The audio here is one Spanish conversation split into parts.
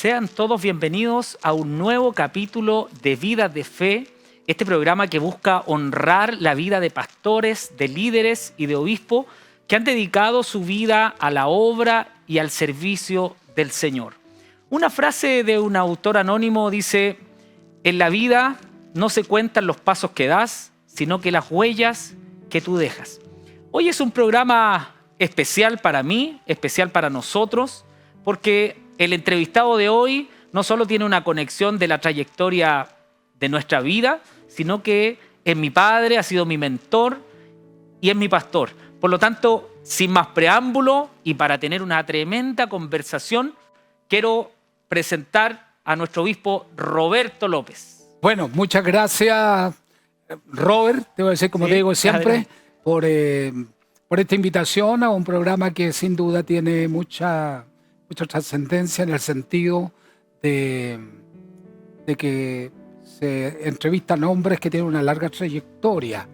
Sean todos bienvenidos a un nuevo capítulo de Vida de Fe, este programa que busca honrar la vida de pastores, de líderes y de obispos que han dedicado su vida a la obra y al servicio del Señor. Una frase de un autor anónimo dice: en la vida no se cuentan los pasos que das, sino que las huellas que tú dejas. Hoy es un programa especial para mí, especial para nosotros, porque el entrevistado de hoy no solo tiene una conexión de la trayectoria de nuestra vida, sino que es mi padre, ha sido mi mentor y es mi pastor. Por lo tanto, sin más preámbulo y para tener una tremenda conversación, quiero presentar a nuestro obispo Roberto López. Bueno, muchas gracias, Robert, te voy a decir como te digo siempre, por esta invitación a un programa que sin duda tiene mucha trascendencia en el sentido de que se entrevistan hombres que tienen una larga trayectoria.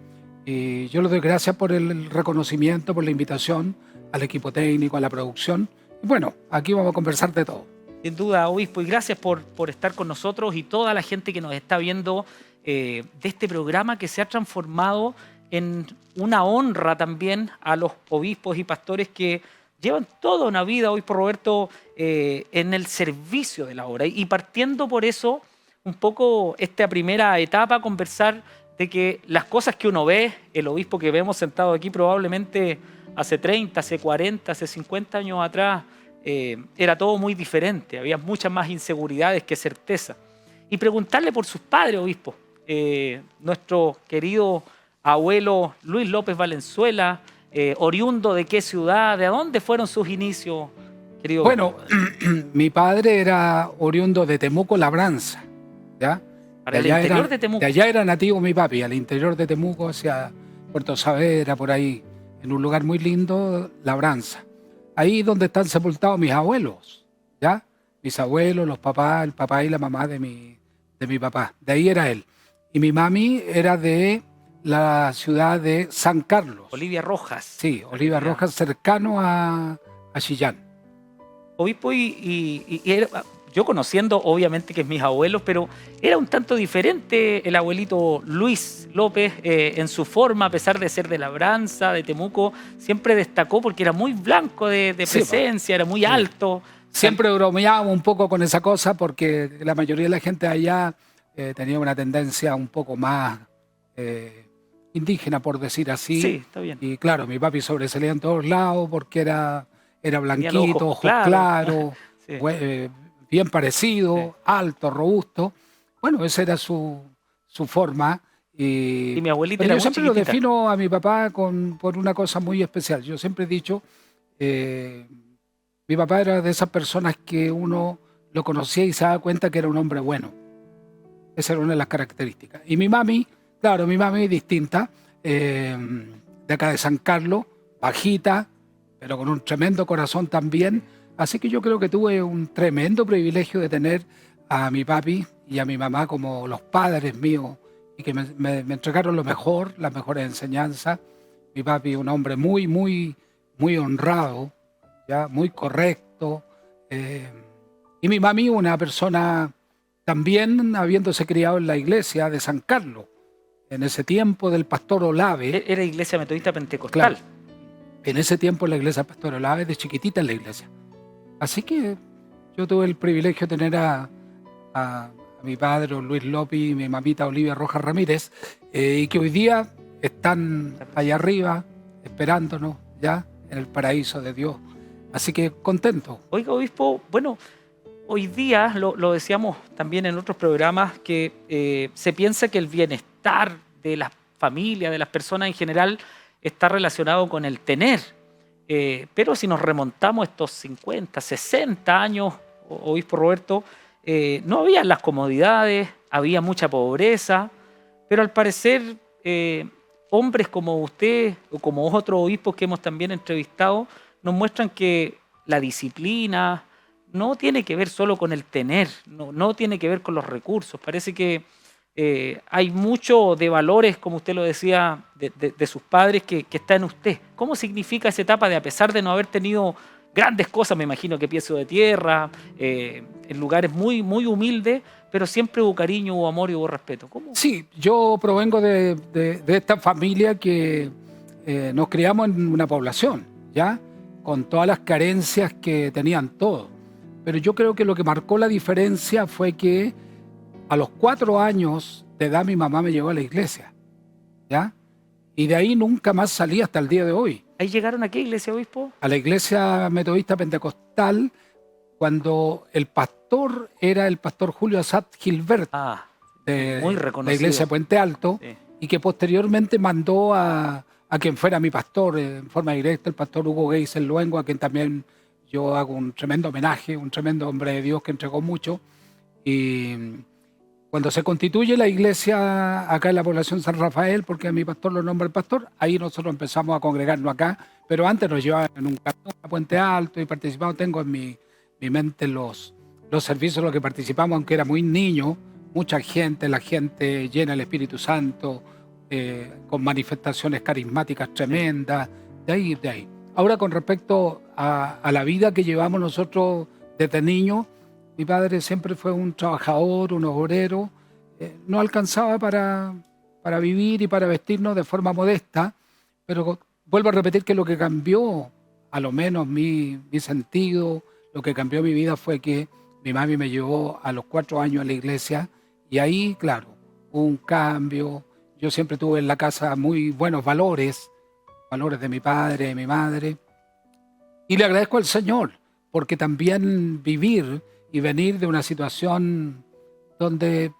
Y yo les doy gracias por el reconocimiento, por la invitación al equipo técnico, a la producción. Y bueno, aquí vamos a conversar de todo. Sin duda, obispo, y gracias por estar con nosotros y toda la gente que nos está viendo de este programa que se ha transformado en una honra también a los obispos y pastores que llevan toda una vida, obispo Roberto, en el servicio de la obra. Y partiendo por eso, un poco esta primera etapa, conversar de que las cosas que uno ve, el obispo que vemos sentado aquí probablemente hace 30, hace 40, hace 50 años atrás, era todo muy diferente, había muchas más inseguridades que certeza. Y preguntarle por sus padres, obispo. Nuestro querido abuelo Luis López Valenzuela, oriundo de qué ciudad, de dónde fueron sus inicios, querido. Bueno, mi padre era oriundo de Temuco, Labranza, ¿ya? Para el interior de Temuco. De allá era nativo mi papi, al interior de Temuco, hacia Puerto Saavedra, por ahí, en un lugar muy lindo, Labranza. Ahí donde están sepultados mis abuelos, ¿ya? Mis abuelos, los papás, el papá y la mamá de mi papá. De ahí era él. Y mi mami era de la ciudad de San Carlos. Olivia Rojas. Sí, Olivia Rojas, cercano a Chillán. Obispo, y yo conociendo obviamente que es mis abuelos, pero era un tanto diferente el abuelito Luis López en su forma, a pesar de ser de Labranza, de Temuco, siempre destacó porque era muy blanco de presencia, era muy alto. Siempre bromeábamos un poco con esa cosa porque la mayoría de la gente allá tenía una tendencia un poco más indígena, por decir así. Sí, está bien. Y claro, mi papi sobresalía en todos lados porque era blanquito, ojos claros, sí. Bien parecido, sí. Alto, robusto. Bueno, esa era su forma. Y mi abuelita pero era yo siempre chiquitita. Lo defino a mi papá por una cosa muy especial. Yo siempre he dicho, mi papá era de esas personas que uno lo conocía y se daba cuenta que era un hombre bueno. Esa era una de las características. Y mi mami, claro, mi mami es distinta, de acá de San Carlos, bajita, pero con un tremendo corazón también. Así que yo creo que tuve un tremendo privilegio de tener a mi papi y a mi mamá como los padres míos y que me entregaron lo mejor, las mejores enseñanzas. Mi papi, un hombre muy, muy, muy honrado, ¿ya? Muy correcto. Y mi mami, una persona también habiéndose criado en la iglesia de San Carlos, en ese tiempo del pastor Olave. Era iglesia metodista pentecostal. Claro, en ese tiempo la iglesia pastor Olave, de chiquitita en la iglesia. Así que yo tuve el privilegio de tener a mi padre Luis López y mi mamita Olivia Rojas Ramírez, y que hoy día están allá arriba esperándonos ya en el paraíso de Dios. Así que contento. Oiga, obispo, bueno, hoy día, lo decíamos también en otros programas, que se piensa que el bienestar de las familias, de las personas en general, está relacionado con el tener. Pero si nos remontamos estos 50, 60 años, obispo Roberto, no había las comodidades, había mucha pobreza, pero al parecer hombres como usted o como otros obispos que hemos también entrevistado nos muestran que la disciplina no tiene que ver solo con el tener, no tiene que ver con los recursos. Parece que hay mucho de valores, como usted lo decía, de sus padres que está en usted. ¿Cómo significa esa etapa de, a pesar de no haber tenido grandes cosas, me imagino que piso de tierra, en lugares muy, muy humildes, pero siempre hubo cariño, hubo amor y hubo respeto. ¿Cómo? Sí, yo provengo de esta familia que nos criamos en una población, ¿ya? Con todas las carencias que tenían todos. Pero yo creo que lo que marcó la diferencia fue que a los 4 años de edad mi mamá me llevó a la iglesia, ¿ya? Y de ahí nunca más salí hasta el día de hoy. ¿Ahí llegaron a qué iglesia, obispo? A la iglesia metodista pentecostal, cuando el pastor era el pastor Julio Asad Gilbert, Muy de reconocido. la iglesia Puente Alto, Sí. y que posteriormente mandó a quien fuera mi pastor en forma directa, el pastor Hugo Geisel Luengo, a quien también yo hago un tremendo homenaje, un tremendo hombre de Dios que entregó mucho. Y cuando se constituye la iglesia acá en la población San Rafael, porque a mi pastor lo nombra el pastor, ahí nosotros empezamos a congregarnos acá, pero antes nos llevaban en un camión a Puente Alto y participamos. Tengo en mi mente los servicios en los que participamos, aunque era muy niño, mucha gente, la gente llena del Espíritu Santo, con manifestaciones carismáticas tremendas, de ahí. Ahora, con respecto a la vida que llevamos nosotros desde niños, mi padre siempre fue un trabajador, un obrero, no alcanzaba para vivir y para vestirnos de forma modesta, pero vuelvo a repetir que lo que cambió, a lo menos mi sentido, lo que cambió mi vida fue que mi mami me llevó a los 4 años a la iglesia y ahí, claro, hubo un cambio. Yo siempre tuve en la casa muy buenos valores de mi padre, de mi madre, y le agradezco al Señor, porque también vivir y venir de una situación donde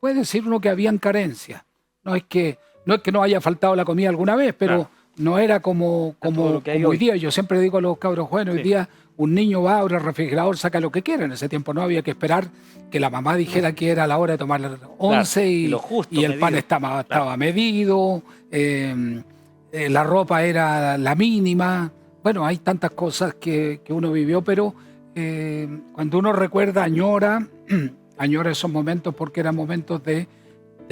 puede decir uno que habían carencias. No es que no haya faltado la comida alguna vez, pero Claro. no era como lo que hay hoy hoy. día. Yo siempre digo a los cabros jóvenes, hoy Sí. día un niño va, abre el refrigerador, saca lo que quiera. En ese tiempo no había que esperar que la mamá dijera que era la hora de tomar el once y lo justo, y el pan medido. estaba medido, la ropa era la mínima. Bueno, hay tantas cosas que uno vivió, pero cuando uno recuerda, añora esos momentos porque eran momentos de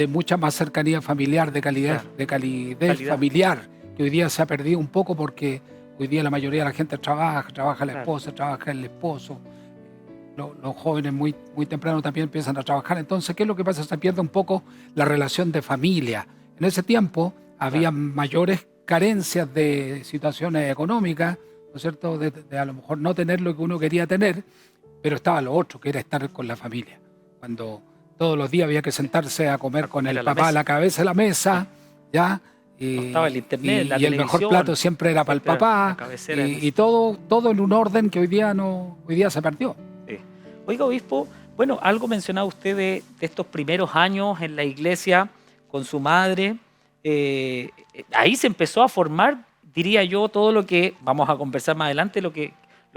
mucha más cercanía familiar, de calidez, Claro. de calidez familiar, que hoy día se ha perdido un poco porque hoy día la mayoría de la gente trabaja la Claro. esposa, trabaja el esposo. Los jóvenes muy, muy temprano también empiezan a trabajar. Entonces, ¿qué es lo que pasa? Se pierde un poco la relación de familia. En ese tiempo había mayores carencias de situaciones económicas, ¿no es cierto? De a lo mejor no tener lo que uno quería tener, pero estaba lo otro, que era estar con la familia. Cuando todos los días había que sentarse a comer con el a la papá a mesa. la cabeza de la mesa, ¿ya? No estaba el internet, la y el mejor televisión, plato siempre era para el siempre era papá, la cabecera. y todo en un orden que hoy día se perdió. Sí. Oiga, obispo, bueno, algo mencionaba usted de estos primeros años en la iglesia con su madre. Ahí se empezó a formar, diría yo, todo lo que, vamos a conversar más adelante, lo que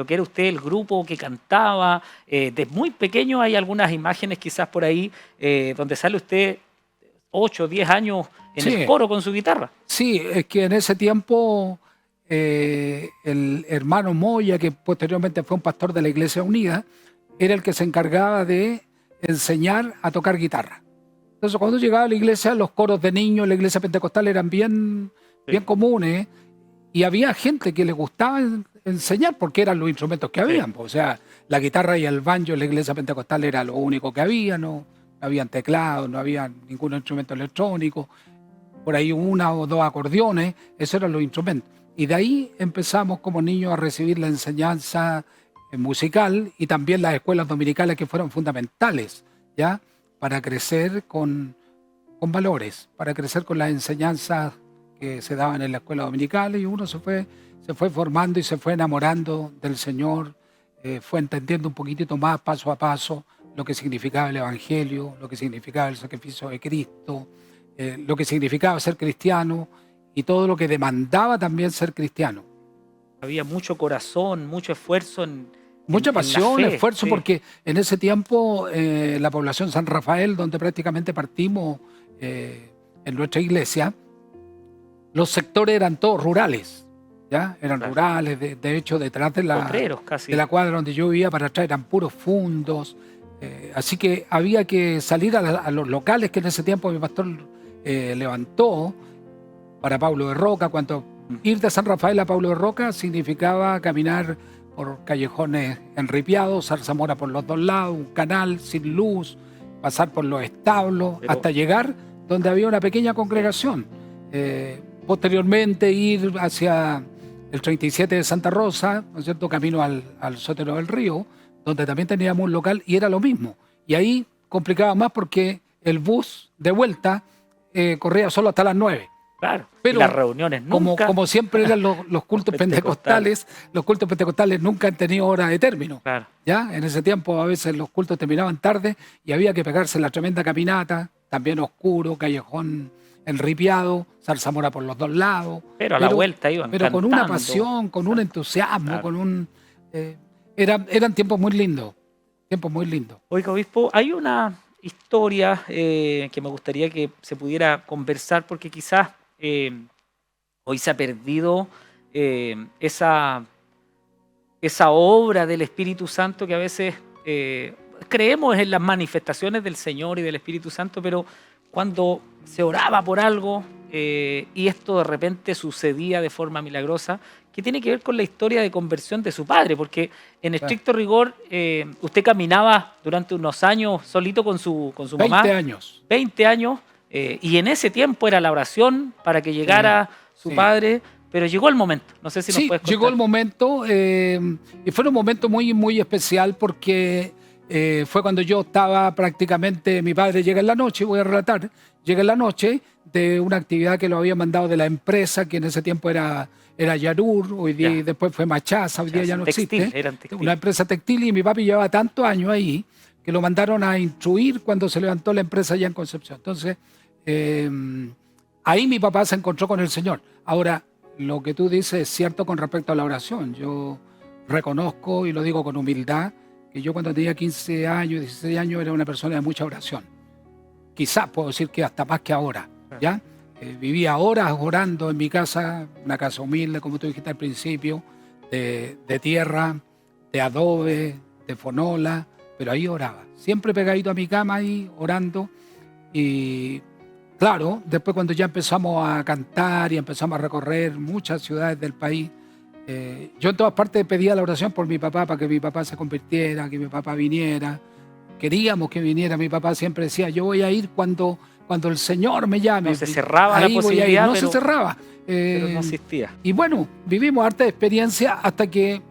era usted, el grupo que cantaba. Desde muy pequeño hay algunas imágenes quizás por ahí donde sale usted 8 o 10 años en Sí. el coro con su guitarra. Sí, es que en ese tiempo el hermano Moya, que posteriormente fue un pastor de la Iglesia Unida, era el que se encargaba de enseñar a tocar guitarra. Entonces, cuando llegaba a la iglesia, los coros de niños en la iglesia pentecostal eran bien comunes, y había gente que le gustaba enseñar porque eran los instrumentos que habían. O sea, la guitarra y el banjo en la iglesia pentecostal era lo único que había, no habían teclados, no había ningún instrumento electrónico, por ahí 1 o 2 acordeones, esos eran los instrumentos. Y de ahí empezamos como niños a recibir la enseñanza musical y también las escuelas dominicales, que fueron fundamentales, ¿ya? Para crecer con valores, para crecer con las enseñanzas que se daban en la escuela dominical, y uno se fue formando y se fue enamorando del Señor, fue entendiendo un poquitito más, paso a paso, lo que significaba el Evangelio, lo que significaba el sacrificio de Cristo, lo que significaba ser cristiano y todo lo que demandaba también ser cristiano. Había mucho corazón, mucho esfuerzo en Mucha en la pasión, fe, esfuerzo, sí. porque en ese tiempo la población San Rafael, donde prácticamente partimos en nuestra iglesia, los sectores eran todos rurales, ¿ya? Eran Claro. rurales, de hecho detrás de Potreros casi. la cuadra donde yo vivía para atrás eran puros fundos, así que había que salir a los locales que en ese tiempo mi pastor levantó para Pablo de Roca. Cuando ir de San Rafael a Pablo de Roca significaba caminar por callejones enripiados, zarzamora por los dos lados, un canal sin luz, pasar por los establos, Pero- hasta llegar donde había una pequeña congregación. Posteriormente ir hacia el 37 de Santa Rosa, ¿no es cierto?, camino al Sótero del Río, donde también teníamos un local y era lo mismo. Y ahí complicaba más porque el bus de vuelta corría solo hasta las 9. Claro. Pero y las reuniones nunca. Como siempre eran los cultos pentecostales, los cultos pentecostales nunca han tenido hora de término. Claro. ¿Ya? En ese tiempo a veces los cultos terminaban tarde y había que pegarse la tremenda caminata, también oscuro, callejón enripiado, zarzamora por los dos lados. Pero a la vuelta iban Pero con una cantando. pasión, con un entusiasmo, Claro. con un... eran tiempos muy lindos, tiempos muy lindos. Oiga, obispo, hay una historia que me gustaría que se pudiera conversar porque quizás hoy se ha perdido esa obra del Espíritu Santo que a veces creemos en las manifestaciones del Señor y del Espíritu Santo, pero cuando se oraba por algo y esto de repente sucedía de forma milagrosa, que tiene que ver con la historia de conversión de su padre, porque en estricto rigor usted caminaba durante unos años solito con su mamá. 20 años. 20 años, y en ese tiempo era la oración para que llegara su sí. padre, pero llegó el momento. No sé si nos Sí, puedes contar. llegó el momento y fue un momento muy, muy especial porque fue cuando yo estaba prácticamente, mi padre llega en la noche, voy a relatar, llega en la noche de una actividad que lo había mandado de la empresa, que en ese tiempo era Yarur, hoy día Ya. después fue Machaza, hoy día ya no Textil, existe. eran textil. Una empresa textil y mi papi llevaba tantos años ahí que lo mandaron a instruir cuando se levantó la empresa allá en Concepción. Entonces, ahí mi papá se encontró con el Señor. Ahora, lo que tú dices es cierto con respecto a la oración. Yo reconozco y lo digo con humildad que yo cuando tenía 15 años, 16 años era una persona de mucha oración. Quizás puedo decir que hasta más que ahora, ¿ya? Vivía horas orando en mi casa, una casa humilde, como tú dijiste al principio, de tierra, de adobe, de fonola, pero ahí oraba. Siempre pegadito a mi cama ahí orando y... Claro, después cuando ya empezamos a cantar y empezamos a recorrer muchas ciudades del país, yo en todas partes pedía la oración por mi papá, para que mi papá se convirtiera, que mi papá viniera. Queríamos que viniera, mi papá siempre decía, yo voy a ir cuando el Señor me llame. No se cerraba la Ahí voy a ir. posibilidad, No pero- se cerraba. pero no existía. Y bueno, vivimos harta experiencia hasta que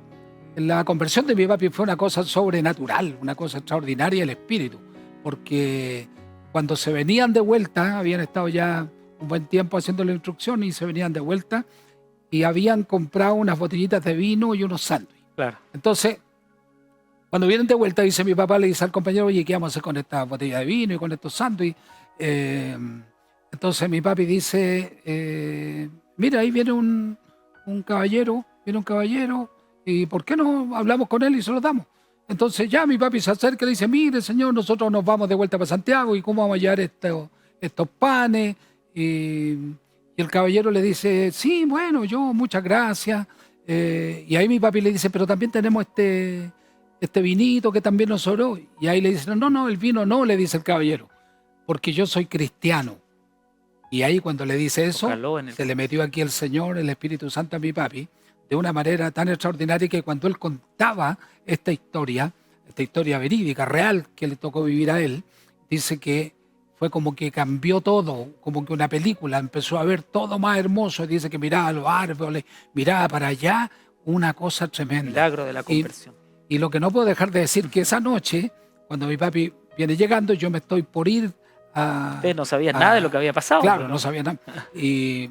la conversión de mi papi fue una cosa sobrenatural, una cosa extraordinaria el espíritu, porque cuando se venían de vuelta, habían estado ya un buen tiempo haciendo la instrucción y se venían de vuelta y habían comprado unas botellitas de vino y unos sándwiches. Claro. Entonces, cuando vienen de vuelta, dice mi papá, le dice al compañero, oye, ¿qué vamos a hacer con esta botella de vino y con estos sándwiches? Entonces mi papi dice, mira, ahí viene un caballero, ¿y por qué no hablamos con él y se lo damos? Entonces ya mi papi se acerca y le dice, mire señor, nosotros nos vamos de vuelta para Santiago y cómo vamos a llevar estos panes. Y el caballero le dice, sí, bueno, muchas gracias. Y ahí mi papi le dice, pero también tenemos este vinito que también nos sobró. Y ahí le dice, no, el vino no, le dice el caballero, porque yo soy cristiano. Y ahí cuando le dice eso, Caló en el- se le metió aquí el Señor, el Espíritu Santo a mi papi, de una manera tan extraordinaria que cuando él contaba esta historia verídica, real, que le tocó vivir a él, dice que fue como que cambió todo, como que una película, empezó a ver todo más hermoso, dice que miraba los árboles, miraba para allá, una cosa tremenda. Milagro de la conversión. Y lo que no puedo dejar de decir que esa noche, cuando mi papi viene llegando, yo me estoy por ir a... Ustedes no sabían nada de lo que había pasado. Claro, ¿no? no sabía nada. Y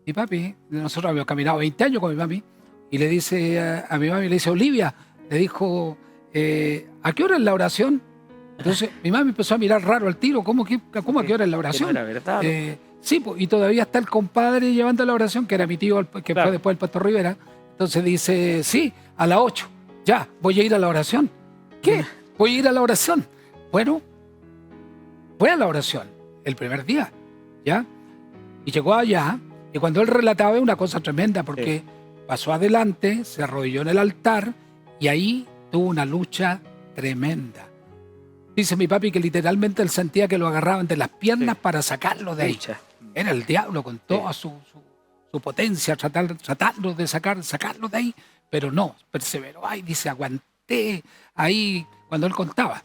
mi papi, nosotros habíamos caminado 20 años con mi papi, y le dice a mi mami, le dice, Olivia, le dijo, ¿a qué hora es la oración? Entonces mi mami empezó a mirar raro al tiro, ¿cómo a qué hora es la Que oración? no era verdad. Sí, pues, y todavía está el compadre llevando la oración, que era mi tío, que Claro. fue después el pastor Rivera. Entonces dice, sí, a las 8, ya, voy a ir a la oración. ¿Qué? Voy a ir a la oración. Bueno, fue a la oración el primer día, ¿ya? Y llegó allá, y cuando él relataba una cosa tremenda, porque pasó adelante, se arrodilló en el altar, y ahí tuvo una lucha tremenda. Dice mi papi que literalmente él sentía que lo agarraban de las piernas para sacarlo de ahí. Lucha. Era el diablo con toda su potencia tratando de sacarlo de ahí, pero no, perseveró. Ay, dice, aguanté ahí cuando él contaba.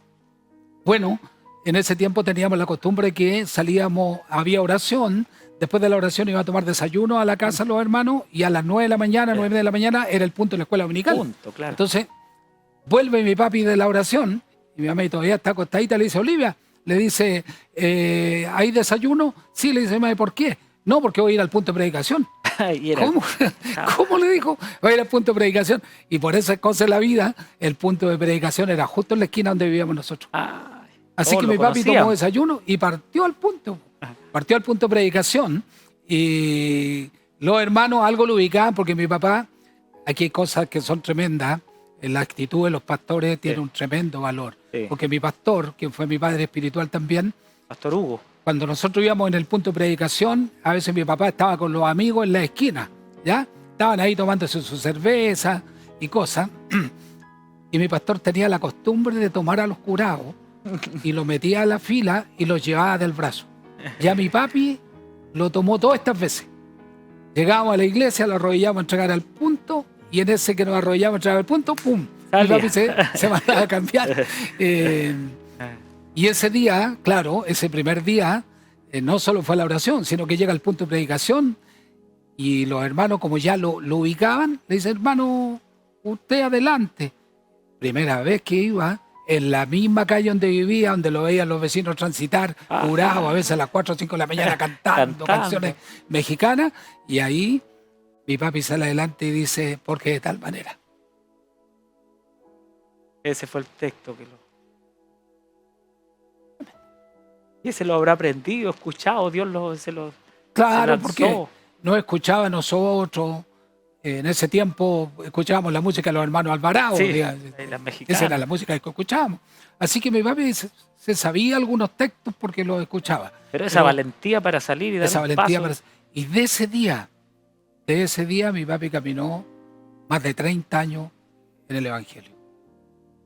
Bueno, en ese tiempo teníamos la costumbre que salíamos, había oración, después de la oración iba a tomar desayuno a la casa los hermanos y a las 9 de la mañana, 9 de la mañana era el punto de la escuela dominical. Punto, claro. Entonces, vuelve mi papi de la oración y mi mamá todavía está acostadita, le dice, Olivia, le dice, ¿hay desayuno? Sí, le dice, ¿por qué? No, porque voy a ir al punto de predicación. Y era- ¿Cómo? ¿Cómo le dijo? Voy a ir al punto de predicación. Y por esas cosas de la vida, el punto de predicación era justo en la esquina donde vivíamos nosotros. Ay, Así todos que lo mi papi conocían. tomó desayuno y partió al punto. Partió al punto de predicación. Y los hermanos algo lo ubicaban porque mi papá, aquí hay cosas que son tremendas. La actitud de los pastores tiene Sí. un tremendo valor. Sí. Porque mi pastor, quien fue mi padre espiritual también, Pastor Hugo. cuando nosotros íbamos en el punto de predicación, a veces mi papá estaba con los amigos en la esquina, ¿ya? Estaban ahí tomándose su cerveza y cosas. Y mi pastor tenía la costumbre de tomar a los curados y los metía a la fila y los llevaba del brazo. Ya mi papi lo tomó todas estas veces. Llegábamos a la iglesia, lo arrodillamos a entregar al punto y en ese que nos arrodillamos a entregar al punto, ¡pum! Mi Salía. papi se mandaba a cambiar. Y ese día, claro, ese primer día, no solo fue la oración, sino que llega al punto de predicación y los hermanos, como ya lo ubicaban, le dicen, hermano, usted adelante. Primera vez que iba en la misma calle donde vivía, donde lo veían los vecinos transitar, curados, a veces a las 4 o 5 de la mañana cantando canciones mexicanas, y ahí mi papi sale adelante y dice, ¿por qué de tal manera? Ese fue el texto que lo... Y ese lo habrá aprendido, escuchado, Dios se lo Claro, lanzó. porque no escuchaba a nosotros. En ese tiempo escuchábamos la música de los hermanos Alvarado. Sí, digamos. las mexicanas. Esa era la música que escuchábamos. Así que mi papi se sabía algunos textos porque los escuchaba. Pero esa valentía para salir y dar Esa un valentía paso. Y de ese día mi papi caminó más de 30 años en el Evangelio.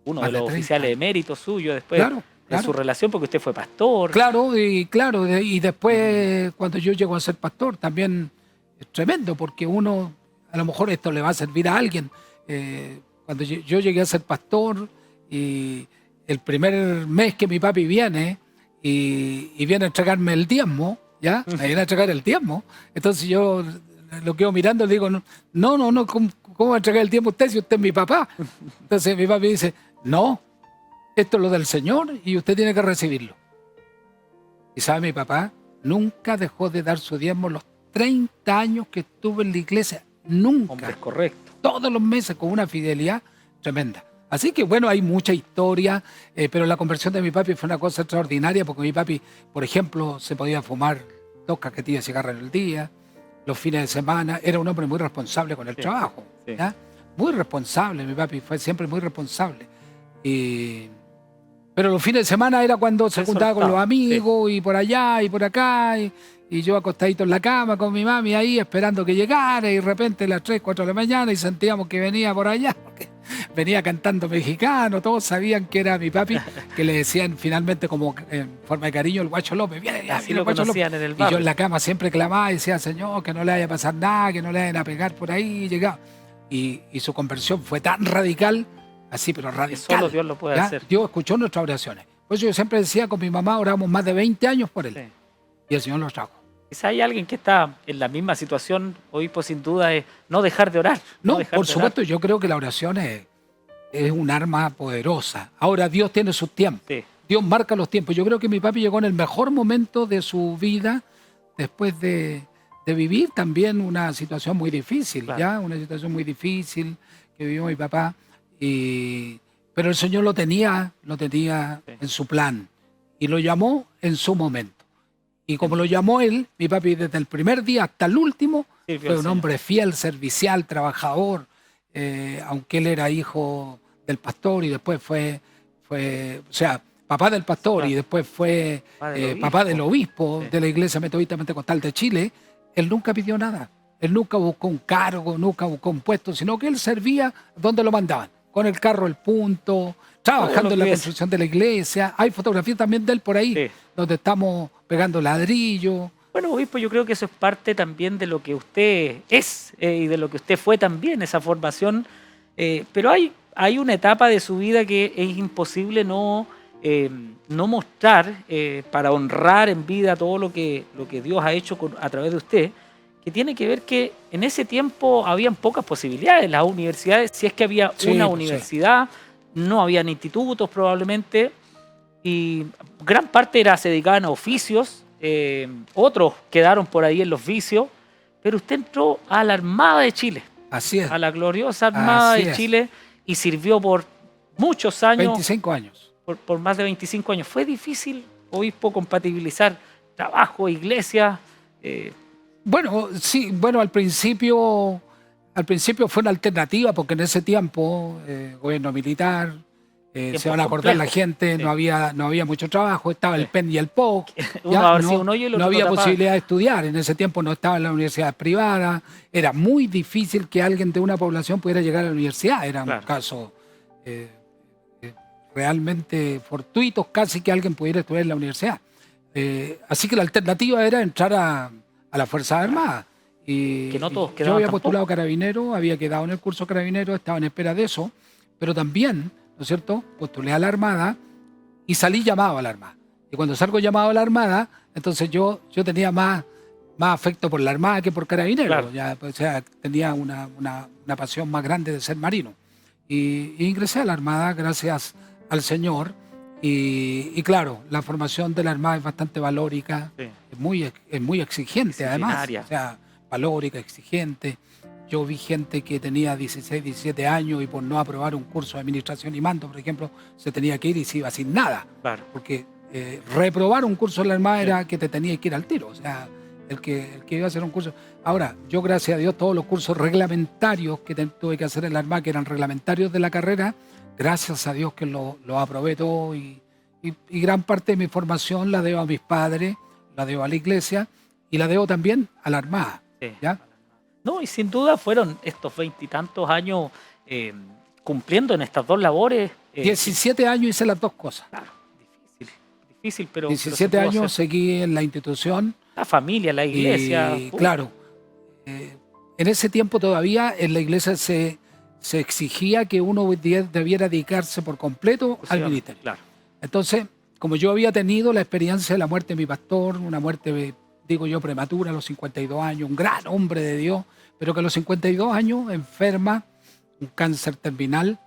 Uno más de los de 30 oficiales de mérito suyo después Claro, de su relación, porque usted fue pastor. Claro, y después cuando yo llego a ser pastor también es tremendo porque uno, a lo mejor esto le va a servir a alguien. Cuando yo llegué a ser pastor y el primer mes que mi papi viene y viene a entregarme el diezmo, ¿ya? Me viene a entregar el diezmo. Entonces yo lo quedo mirando y le digo, no, ¿cómo va a entregar el diezmo usted si usted es mi papá? Entonces mi papi dice, no, esto es lo del Señor y usted tiene que recibirlo. Y sabe, mi papá nunca dejó de dar su diezmo los 30 años que estuvo en la iglesia. Nunca. Hombre, es correcto. Todos los meses con una fidelidad tremenda. Así que bueno, hay mucha historia, pero la conversión de mi papi fue una cosa extraordinaria porque mi papi, por ejemplo, se podía fumar 2 cajetillas de cigarro en el día, los fines de semana, era un hombre muy responsable con el trabajo. Sí. ¿Ya? Muy responsable, mi papi fue siempre muy responsable. Pero los fines de semana era cuando se juntaba con los amigos y por allá y por acá y yo acostadito en la cama con mi mami ahí esperando que llegara y de repente a las 3, 4 de la mañana y sentíamos que venía por allá porque venía cantando mexicano, todos sabían que era mi papi, que le decían finalmente como en forma de cariño el Guacho López, viene ya, Así viene lo el Guacho López. conocían en el Y yo barrio. en la cama siempre clamaba y decía, Señor, que no le vaya a pasar nada, que no le vayan a pegar por ahí, y llegaba. Y su conversión fue tan radical, así pero radical. Que solo Dios lo puede ¿ya? hacer. Dios escuchó nuestras oraciones. Por eso yo siempre decía con mi mamá, oramos más de 20 años por él. Sí. Y el Señor los trajo. Quizá hay alguien que está en la misma situación hoy, pues sin duda es no dejar de orar. No, dejar por de supuesto, orar. yo creo que la oración es un arma poderosa. Ahora Dios tiene sus tiempos. Sí. Dios marca los tiempos. Yo creo que mi papi llegó en el mejor momento de su vida después de vivir también una situación muy difícil, Claro. ¿ya? Una situación muy difícil que vivió mi papá. Pero el Señor lo tenía Sí. en su plan y lo llamó en su momento. Y como lo llamó él, mi papi desde el primer día hasta el último Sirvió fue al un Señor. hombre fiel, servicial, trabajador, aunque él era hijo del pastor y después fue o sea, papá del pastor Claro. y después fue Papá del obispo Sí. de la Iglesia Metodista Pentecostal de Chile, él nunca pidió nada. Él nunca buscó un cargo, nunca buscó un puesto, sino que él servía donde lo mandaban, con el carro El Punto, trabajando en la construcción de la iglesia. Hay fotografías también de él por ahí, Sí. donde estamos pegando ladrillo. Bueno, obispo, yo creo que eso es parte también de lo que usted es y de lo que usted fue también, esa formación Pero hay una etapa de su vida que es imposible no mostrar para honrar en vida todo lo que Dios ha hecho a través de usted, que tiene que ver que en ese tiempo habían pocas posibilidades. Las universidades, si es que había Sí, una pues, sí. universidad, no habían institutos probablemente, y gran parte se dedicaban a oficios, otros quedaron por ahí en los vicios, pero usted entró a la Armada de Chile, Así es, a la gloriosa Armada así de es. Chile, y sirvió por muchos años, 25 años. por más de 25 años. ¿Fue difícil, obispo, compatibilizar trabajo, iglesia? Bueno, sí, bueno, al principio fue una alternativa porque en ese tiempo, gobierno militar, se Tiempos van a acordar la complejos. gente, Sí. no había mucho trabajo, estaba el Sí. PEN y el POC, Uno ya abre un hoyo y el no otro lo había tapa. posibilidad de estudiar, en ese tiempo no estaba en la universidad privada, era muy difícil que alguien de una población pudiera llegar a la universidad, era un Claro. caso eh, realmente fortuitos casi que alguien pudiera estudiar en la universidad. Así que la alternativa era entrar a la Fuerza Armada. Y Que no todos yo quedaban había tampoco. postulado carabinero, había quedado en el curso carabinero, estaba en espera de eso, pero también, ¿no es cierto?, postulé a la Armada y salí llamado a la Armada. Y cuando salgo llamado a la Armada, entonces yo tenía más afecto por la Armada que por carabinero. Claro. Ya, o sea, tenía una pasión más grande de ser marino. Y ingresé a la Armada gracias al Señor. Y claro, la formación de la Armada es bastante valórica, Sí. es muy exigente además. Disciplinaria. O sea, valórica, exigente. Yo vi gente que tenía 16, 17 años y por no aprobar un curso de administración y mando, por ejemplo, se tenía que ir y se iba sin nada. Claro. Porque reprobar un curso en la Armada Sí. era que te tenías que ir al tiro. O sea, el que iba a hacer un curso. Ahora, yo gracias a Dios, todos los cursos reglamentarios que tuve que hacer en la Armada, que eran reglamentarios de la carrera, gracias a Dios que lo aprobé todo y gran parte de mi formación la debo a mis padres, la debo a la iglesia y la debo también a la Armada. Sí. ¿Ya? No, y sin duda fueron estos 20 y tantos años cumpliendo en estas dos labores. 17 años hice las dos cosas. Claro, difícil, pero 17 se pudo años hacer. seguí en la institución. La familia, la iglesia. Y claro, en ese tiempo todavía en la iglesia se exigía que uno debiera dedicarse por completo al ministerio. Claro. Entonces, como yo había tenido la experiencia de la muerte de mi pastor, una muerte, digo yo, prematura a los 52 años, un gran hombre de Dios, pero que a los 52 años enferma, un cáncer terminal,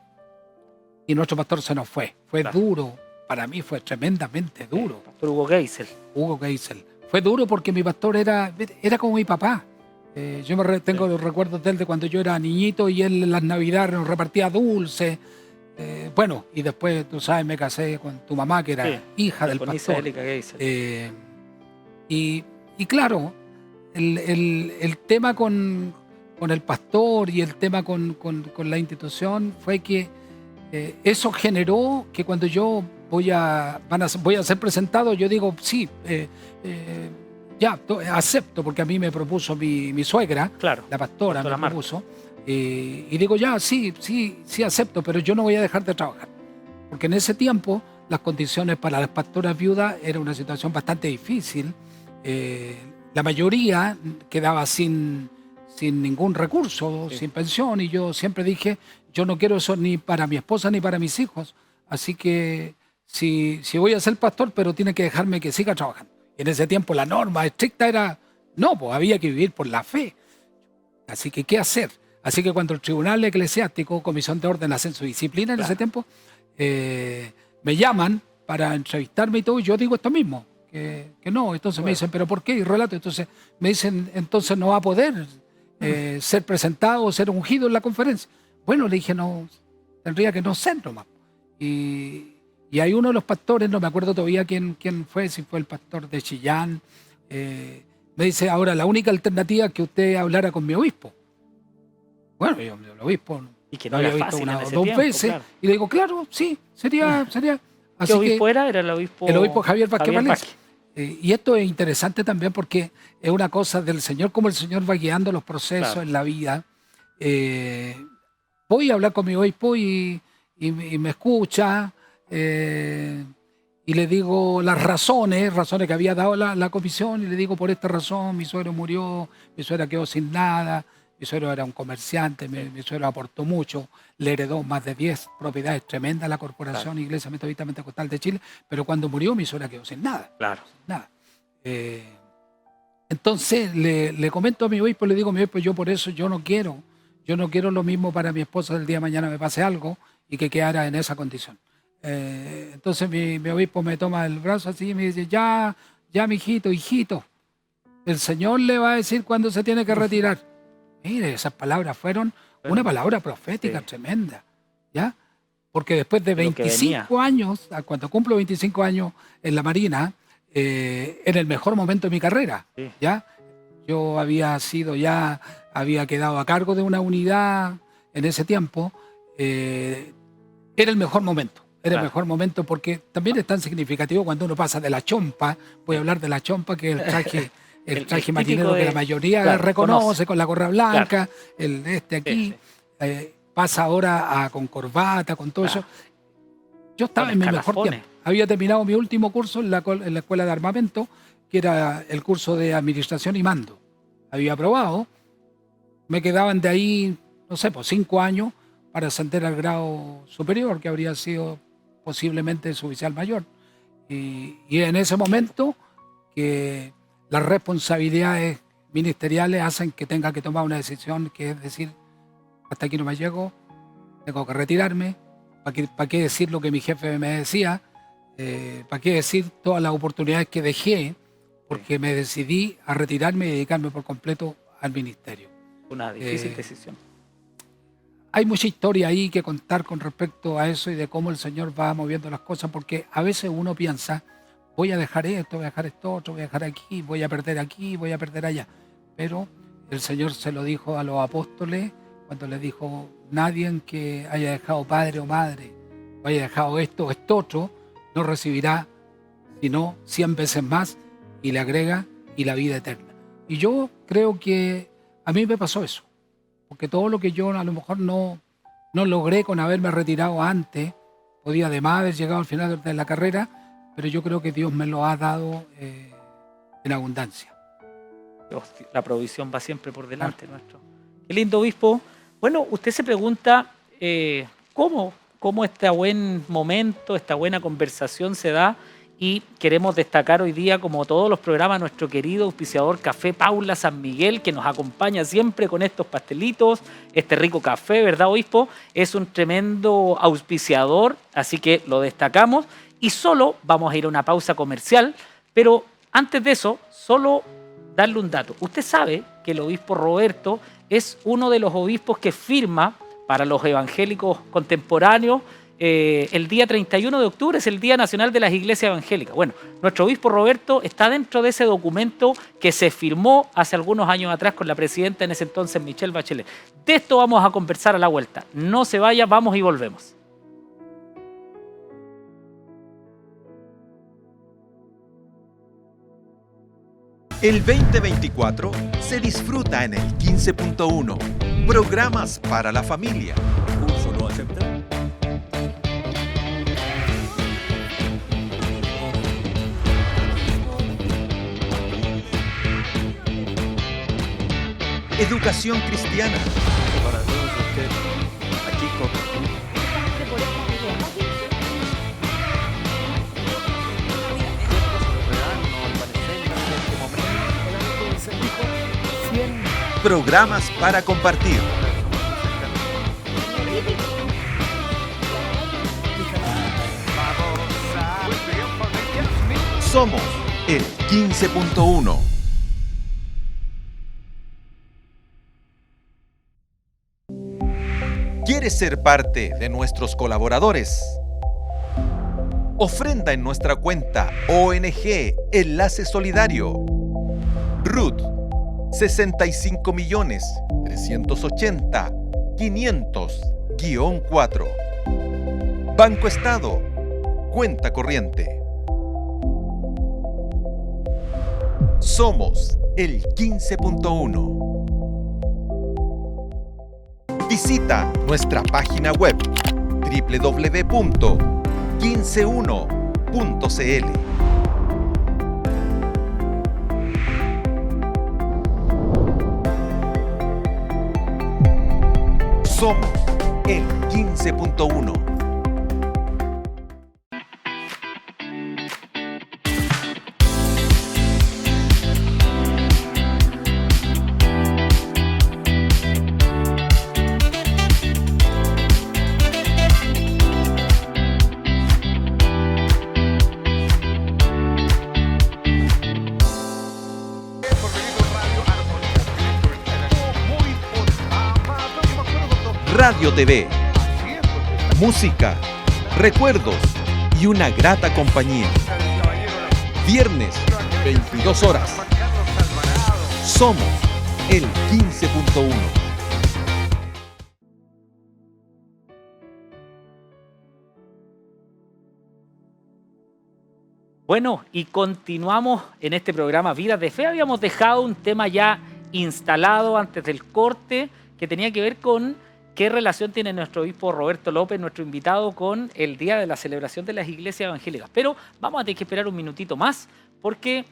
y nuestro pastor se nos fue. Fue Claro. duro, para mí fue tremendamente duro. Pastor Hugo Geisel. Hugo Geisel. Fue duro porque mi pastor era como mi papá. Yo tengo los recuerdos de él de cuando yo era niñito y él en las navidades nos repartía dulces. Bueno, y después, tú sabes, me casé con tu mamá, que era Sí, hija del con pastor. Isabelica Geisel. Y claro, el tema con el pastor y el tema con la institución fue que eso generó que cuando yo voy a ser presentado, yo digo, sí, ya, acepto, porque a mí me propuso mi suegra, Claro. la pastora me Marta. propuso, y digo, ya, sí, acepto, pero yo no voy a dejar de trabajar. Porque en ese tiempo las condiciones para las pastoras viudas era una situación bastante difícil. La mayoría quedaba sin ningún recurso, Sí. sin pensión, y yo siempre dije, yo no quiero eso ni para mi esposa ni para mis hijos. Así que si voy a ser pastor, pero tiene que dejarme que siga trabajando. Y en ese tiempo la norma estricta era, no, pues había que vivir por la fe. Así que, ¿qué hacer? Así que cuando el Tribunal Eclesiástico, Comisión de Orden, Ascenso y Disciplina en ese tiempo, me llaman para entrevistarme y todo, y yo digo esto mismo, que no. Entonces me dicen, ¿pero por qué? Y relato. Entonces me dicen, entonces no va a poder ser presentado o ser ungido en la conferencia. Bueno, le dije, no, tendría que no ser nomás. Y hay uno de los pastores, no me acuerdo todavía quién fue, si fue el pastor de Chillán, me dice, ahora la única alternativa es que usted hablara con mi obispo. Bueno, yo el obispo Y que lo no había era visto fácil una en o ese dos tiempo, veces, claro. y le digo, claro, sí, sería. ¿Qué Así obispo que era? Era el obispo Javier Vázquez Valdés. Vázquez. Y esto es interesante también porque es una cosa del Señor, como el Señor va guiando los procesos Claro. en la vida. Voy a hablar con mi obispo y me escucha, y le digo las razones que había dado la comisión, y le digo, por esta razón mi suegro murió, mi suegra quedó sin nada, Mi suegro era un comerciante, mi suegro aportó mucho, le heredó más de 10 propiedades tremendas a la Corporación Iglesia Metodista Pentecostal de Chile, pero cuando murió mi suegra quedó sin nada. Claro. Nada. Entonces le comento a mi obispo, le digo, mi obispo, yo por eso yo no quiero lo mismo para mi esposa del día de mañana me pase algo y que quedara en esa condición. Entonces mi obispo me toma el brazo así y me dice, ya mijito, hijito, el Señor le va a decir cuándo se tiene que retirar. Mire, esas palabras fueron una palabra profética tremenda, ¿ya? Porque después de 25 años, cuando cumplo 25 años en la Marina, en el mejor momento de mi carrera, ¿ya? Yo había quedado a cargo de una unidad en ese tiempo. Era el mejor momento. Era el mejor momento porque también es tan significativo cuando uno pasa de la chompa. Voy a hablar de la chompa, que es el traje marinero que la mayoría reconoce, con la gorra blanca, aquí. Pasa ahora con corbata, con todo eso. Yo estaba en mi mejor tiempo. Había terminado mi último curso en la escuela de armamento, que era el curso de administración y mando. Había aprobado. Me quedaban de ahí, no sé, 5 años para ascender al grado superior, que habría sido posiblemente suboficial mayor. Y en ese momento que las responsabilidades ministeriales hacen que tenga que tomar una decisión, que es decir, hasta aquí no me llego, tengo que retirarme. ¿Para qué decir lo que mi jefe me decía? ¿Para qué decir todas las oportunidades que dejé? Porque me decidí a retirarme y dedicarme por completo al ministerio. Una difícil decisión. Hay mucha historia ahí que contar con respecto a eso y de cómo el Señor va moviendo las cosas, porque a veces uno piensa, voy a dejar esto, voy a dejar esto otro, voy a dejar aquí, voy a perder allá. Pero el Señor se lo dijo a los apóstoles cuando les dijo, nadie que haya dejado padre o madre, o haya dejado esto o esto otro, no recibirá sino 100 veces más, y le agrega, y la vida eterna. Y yo creo que a mí me pasó eso, porque todo lo que yo a lo mejor no logré con haberme retirado antes, podía además haber llegado al final de la carrera, pero yo creo que Dios me lo ha dado en abundancia. La provisión va siempre por delante nuestro. Qué lindo, obispo. Bueno, usted se pregunta cómo este buen momento, esta buena conversación se da, y queremos destacar hoy día, como todos los programas, nuestro querido auspiciador Café Paula San Miguel, que nos acompaña siempre con estos pastelitos, este rico café, ¿verdad, obispo? Es un tremendo auspiciador, así que lo destacamos. Y solo vamos a ir a una pausa comercial, pero antes de eso, solo darle un dato. Usted sabe que el obispo Roberto es uno de los obispos que firma para los evangélicos contemporáneos. El día 31 de octubre es el Día Nacional de las Iglesias Evangélicas. Bueno, nuestro obispo Roberto está dentro de ese documento que se firmó hace algunos años atrás con la presidenta en ese entonces, Michelle Bachelet. De esto vamos a conversar a la vuelta. No se vaya, vamos y volvemos. El 2024 se disfruta en el 15.1. Programas para la familia. ¿Curso no acepta? Educación cristiana. Para todos ustedes, aquí con... Programas para compartir. Somos el 15.1. ¿Quieres ser parte de nuestros colaboradores? Ofrenda en nuestra cuenta ONG Enlace Solidario. RUT 65.380.500-4. Banco Estado. Cuenta corriente. Somos el 15.1. Visita nuestra página web www.15uno.cl. Somos el 15.1. Radio TV, música, recuerdos y una grata compañía. Viernes, 22 horas. Somos el 15.1. Bueno, y continuamos en este programa Vidas de Fe. Habíamos dejado un tema ya instalado antes del corte que tenía que ver con qué relación tiene nuestro obispo Roberto López, nuestro invitado, con el día de la celebración de las iglesias evangélicas. Pero vamos a tener que esperar un minutito más porque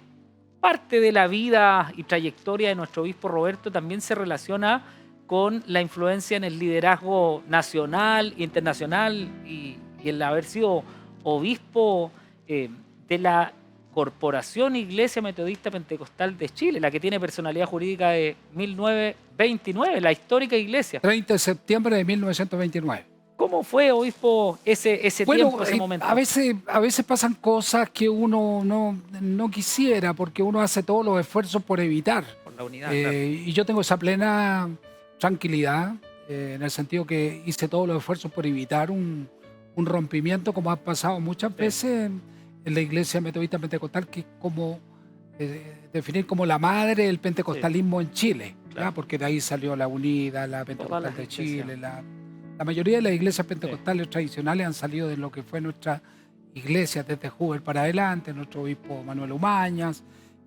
parte de la vida y trayectoria de nuestro obispo Roberto también se relaciona con la influencia en el liderazgo nacional, internacional y el haber sido obispo de la Corporación Iglesia Metodista Pentecostal de Chile, la que tiene personalidad jurídica de 1929, la histórica iglesia. 30 de septiembre de 1929. ¿Cómo fue, obispo, ese tiempo, ese momento? A veces pasan cosas que uno no quisiera, porque uno hace todos los esfuerzos por evitar. Por la unidad, claro. Y yo tengo esa plena tranquilidad, en el sentido que hice todos los esfuerzos por evitar un rompimiento, como ha pasado muchas veces en la Iglesia Metodista Pentecostal, que es como definir como la madre del pentecostalismo en Chile, claro. Porque de ahí salió la Unida, la Pentecostal de Chile, la mayoría de las iglesias pentecostales tradicionales han salido de lo que fue nuestra iglesia desde Hoover para adelante, nuestro obispo Manuel Umañas,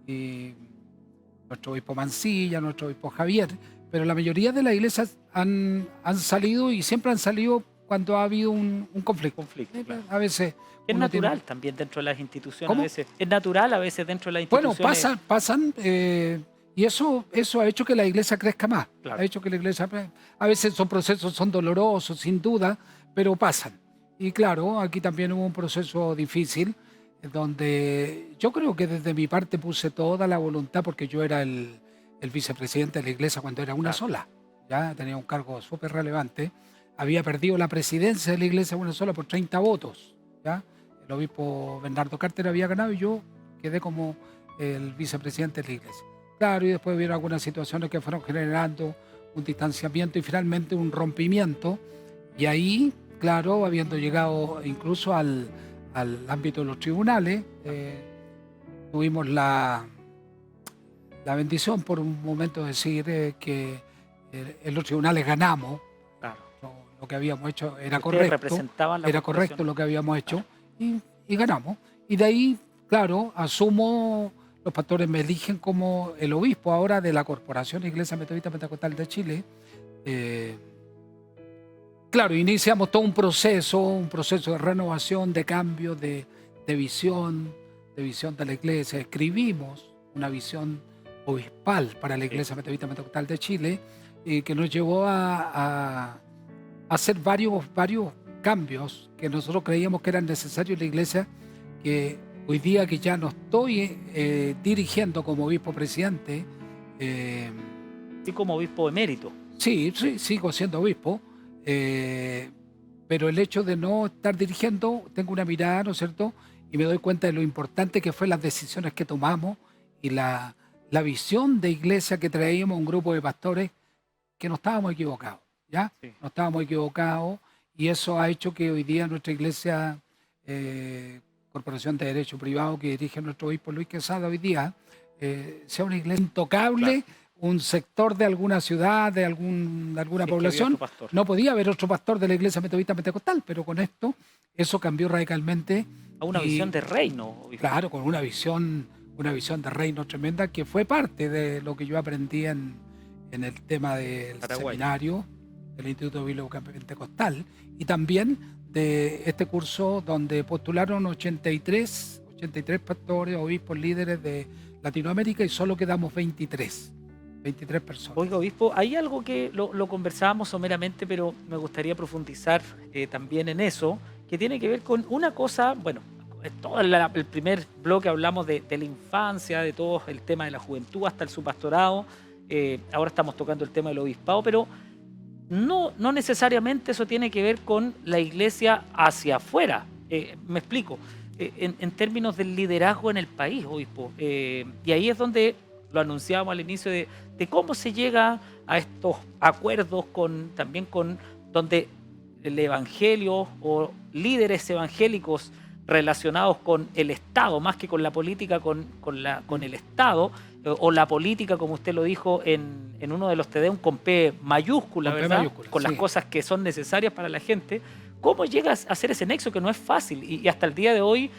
nuestro obispo Mancilla, nuestro obispo Javier, pero la mayoría de las iglesias han salido y siempre han salido cuando ha habido un conflicto. Claro. A veces es natural también dentro de las instituciones. ¿Cómo? A veces. Es natural a veces dentro de las instituciones. Bueno, pasan y eso ha hecho que la iglesia crezca más. Claro. Ha hecho que la iglesia, a veces esos procesos son dolorosos, sin duda, pero pasan. Y claro, aquí también hubo un proceso difícil, donde yo creo que desde mi parte puse toda la voluntad, porque yo era el vicepresidente de la iglesia cuando era una sola. Ya tenía un cargo súper relevante. Había perdido la presidencia de la iglesia una sola por 30 votos. ¿Ya? El obispo Bernardo Carter había ganado y yo quedé como el vicepresidente de la iglesia. Claro, y después hubieron algunas situaciones que fueron generando un distanciamiento y finalmente un rompimiento. Y ahí, claro, habiendo llegado incluso al ámbito de los tribunales, tuvimos la bendición por un momento de decir que en los tribunales ganamos. Claro. Lo que habíamos hecho era Ustedes correcto. representaban la Era corporación. correcto lo que habíamos hecho y ganamos. Y de ahí, claro, asumo, los pastores me eligen como el obispo ahora de la Corporación Iglesia Metodista Pentecostal de Chile. Claro, iniciamos todo un proceso de renovación, de cambio, de visión de la iglesia. Escribimos una visión obispal para la Iglesia Metodista Pentecostal de Chile, que nos llevó a hacer varios cambios que nosotros creíamos que eran necesarios en la iglesia, que hoy día que ya no estoy dirigiendo como obispo presidente. Sí, como obispo emérito. Sí, sigo siendo obispo, pero el hecho de no estar dirigiendo, tengo una mirada, ¿no es cierto? Y me doy cuenta de lo importante que fue las decisiones que tomamos y la visión de iglesia que traíamos un grupo de pastores que no estábamos equivocados. ¿Ya? Sí. No estábamos equivocados y eso ha hecho que hoy día nuestra iglesia, Corporación de Derecho Privado, que dirige nuestro obispo Luis Quesada hoy día, sea una iglesia intocable, claro. Un sector de alguna ciudad, de alguna población. No podía haber otro pastor de la Iglesia Metodista Pentecostal, pero con esto, eso cambió radicalmente. A una visión de reino. Obispo. Claro, con una visión de reino tremenda, que fue parte de lo que yo aprendí en el tema del seminario del Instituto Bíblico Pentecostal y también de este curso donde postularon 83 pastores, obispos, líderes de Latinoamérica y solo quedamos 23. 23 personas. Oiga, obispo, hay algo que lo conversábamos someramente, pero me gustaría profundizar también en eso, que tiene que ver con una cosa, bueno, todo el primer bloque hablamos de la infancia, de todo el tema de la juventud hasta el subpastorado, ahora estamos tocando el tema del obispado, pero no necesariamente eso tiene que ver con la iglesia hacia afuera. Me explico, en términos del liderazgo en el país, obispo, y ahí es donde lo anunciábamos al inicio de cómo se llega a estos acuerdos también con donde el evangelio o líderes evangélicos relacionados con el Estado, más que con la política, con el Estado, o la política, como usted lo dijo en uno de los Tedeum, con P mayúscula, Con P ¿verdad? mayúscula, Con las sí. cosas que son necesarias para la gente. ¿Cómo llegas a hacer ese nexo que no es fácil? Y hasta el día de hoy,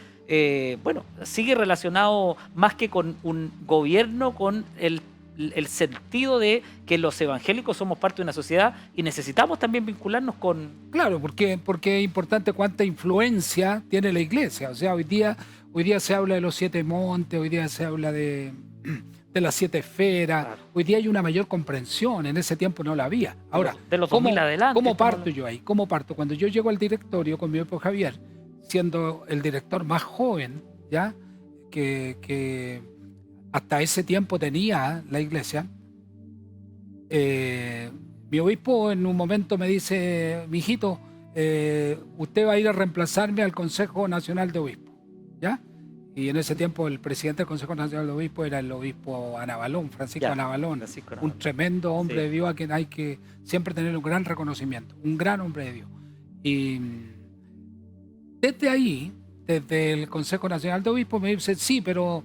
bueno, sigue relacionado más que con un gobierno, con el sentido de que los evangélicos somos parte de una sociedad y necesitamos también vincularnos con... Claro, porque es importante cuánta influencia tiene la iglesia. O sea, hoy día se habla de los 7 montes, hoy día se habla de las 7 esferas, Claro. hoy día hay una mayor comprensión, en ese tiempo no la había. Ahora, De los 2000 adelante, ¿cómo estamos parto yo ahí? ¿Cómo parto? Cuando yo llego al directorio con mi obispo Javier, siendo el director más joven, ¿ya? Que hasta ese tiempo tenía la iglesia, mi obispo en un momento me dice: mijito, usted va a ir a reemplazarme al Consejo Nacional de Obispos, ¿ya? Y en ese tiempo el presidente del Consejo Nacional de Obispos era el obispo Anabalón, Francisco Ya, Anabalón, Francisco Anabalón. un tremendo hombre Sí. de Dios a quien hay que siempre tener un gran reconocimiento, un gran hombre de Dios. Y desde ahí, desde el Consejo Nacional de Obispos, me dice: sí, pero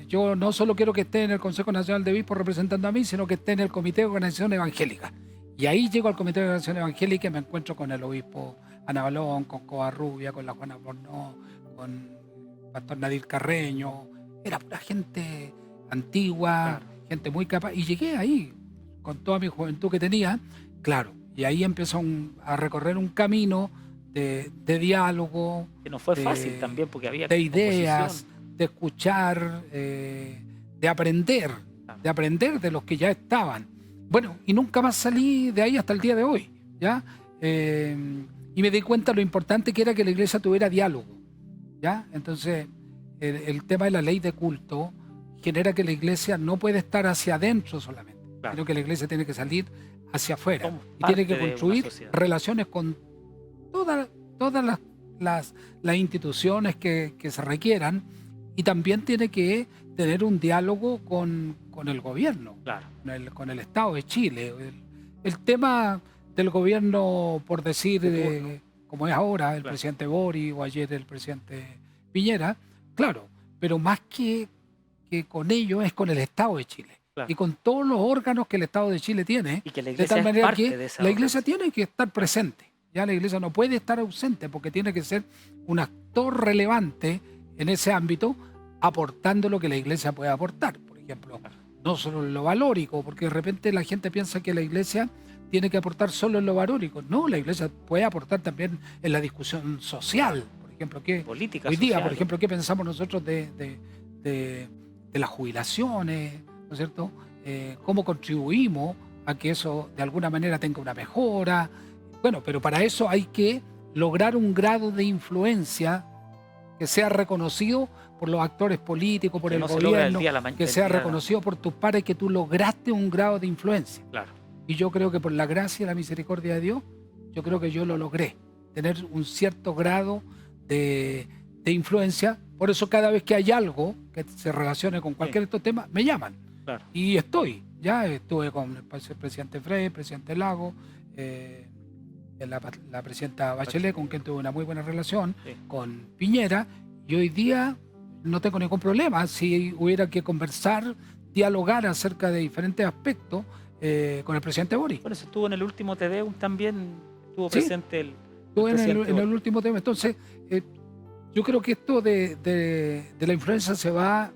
yo no solo quiero que esté en el Consejo Nacional de Obispos representando a mí, sino que esté en el Comité de Organización Evangélica. Y ahí llego al Comité de Organización Evangélica y me encuentro con el obispo Anabalón, con Covarrubia, con la Juana Bornó, con el pastor Nadir Carreño. Era pura gente antigua, Claro. gente muy capaz. Y llegué ahí, con toda mi juventud que tenía, claro. Y ahí empezó a recorrer un camino de diálogo, Que no fue de- fácil también porque había de ideas, oposición. de escuchar, de aprender de los que ya estaban. Bueno, y nunca más salí de ahí hasta el día de hoy, ¿ya? Y me di cuenta lo importante que era que la iglesia tuviera diálogo, ¿ya? Entonces, el tema de la ley de culto genera que la iglesia no puede estar hacia adentro solamente, Claro. sino que la iglesia tiene que salir hacia afuera Somos y tiene parte que de una construir sociedad. relaciones con todas las instituciones que se requieran, y también tiene que tener un diálogo con el gobierno, Claro. con el Estado de Chile. El tema del gobierno, por decir, De turno. como es ahora, el Claro. presidente Boric o ayer el presidente Piñera, claro, pero más que con ello es con el Estado de Chile. Claro. Y con todos los órganos que el Estado de Chile tiene, Y que la de iglesia tal es manera parte que de esa la iglesia organización. tiene que estar presente. Ya la iglesia no puede estar ausente porque tiene que ser un actor relevante en ese ámbito, aportando lo que la iglesia puede aportar. Por ejemplo, no solo en lo valórico, porque de repente la gente piensa que la iglesia tiene que aportar solo en lo valórico. No, la iglesia puede aportar también en la discusión social. Por ejemplo, que Política hoy día, social. por ejemplo, ¿qué pensamos nosotros de las jubilaciones? ¿No es cierto? ¿Cómo contribuimos a que eso de alguna manera tenga una mejora? Bueno, pero para eso hay que lograr un grado de influencia que sea reconocido por los actores políticos, por Que el no se logra del gobierno, día a la mañana. que sea reconocido por tus pares, que tú lograste un grado de influencia. Claro. Y yo creo que por la gracia y la misericordia de Dios, yo creo que yo lo logré, tener un cierto grado de influencia. Por eso cada vez que hay algo que se relacione con cualquiera de estos temas, me llaman. Claro. Y ya estuve con el presidente Frey, el presidente Lago, la presidenta Bachelet, con quien tuve una muy buena relación, Sí. con Piñera, y hoy día no tengo ningún problema. Si hubiera que conversar, dialogar acerca de diferentes aspectos con el presidente Boric. Bueno, eso estuvo en el último Tedeum también, estuvo Sí. presente el Estuve en presidente el Boric. último tema. Entonces, yo creo que esto de la influencia se va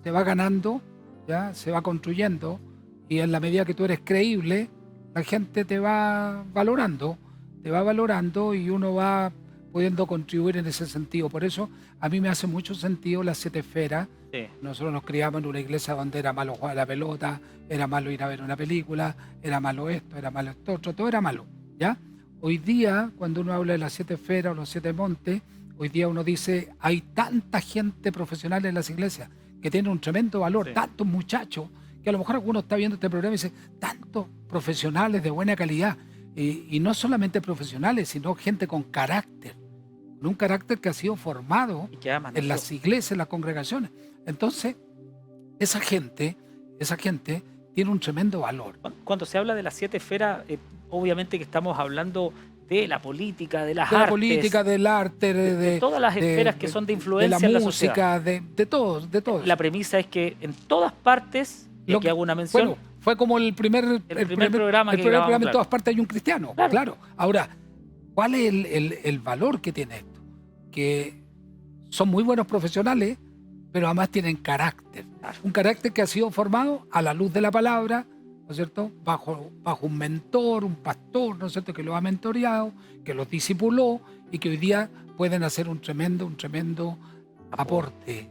ganando, ¿ya? Se va construyendo, y en la medida que tú eres creíble, la gente te va valorando y uno va pudiendo contribuir en ese sentido. Por eso a mí me hace mucho sentido las 7 esferas. Sí. Nosotros nos criamos en una iglesia donde era malo jugar a la pelota, era malo ir a ver una película, era malo esto, era malo esto otro, todo era malo, ¿ya? Hoy día, cuando uno habla de las 7 esferas o los 7 montes, hoy día uno dice, hay tanta gente profesional en las iglesias que tiene un tremendo valor, Sí. tantos muchachos, que a lo mejor alguno está viendo este programa y dice, tantos profesionales de buena calidad. Y no solamente profesionales, sino gente con carácter, con un carácter que ha sido formado Y que aman a en las Dios. iglesias, en las congregaciones. Entonces, esa gente tiene un tremendo valor. Cuando se habla de las 7 esferas, obviamente que estamos hablando de la política, de las De la artes, política, del arte, de todas las esferas que son de influencia de la en la sociedad. música, de todo, de todo. La premisa es que en todas partes, y aquí hago una mención, Bueno, fue como el primer programa que grabamos, en claro. todas partes hay un cristiano, Claro. claro. Ahora, ¿cuál es el valor que tiene esto? Que son muy buenos profesionales, pero además tienen carácter. Claro. Un carácter que ha sido formado a la luz de la palabra, ¿no es cierto? Bajo un mentor, un pastor, ¿no es cierto? Que los ha mentoreado, que los discipuló y que hoy día pueden hacer un tremendo aporte,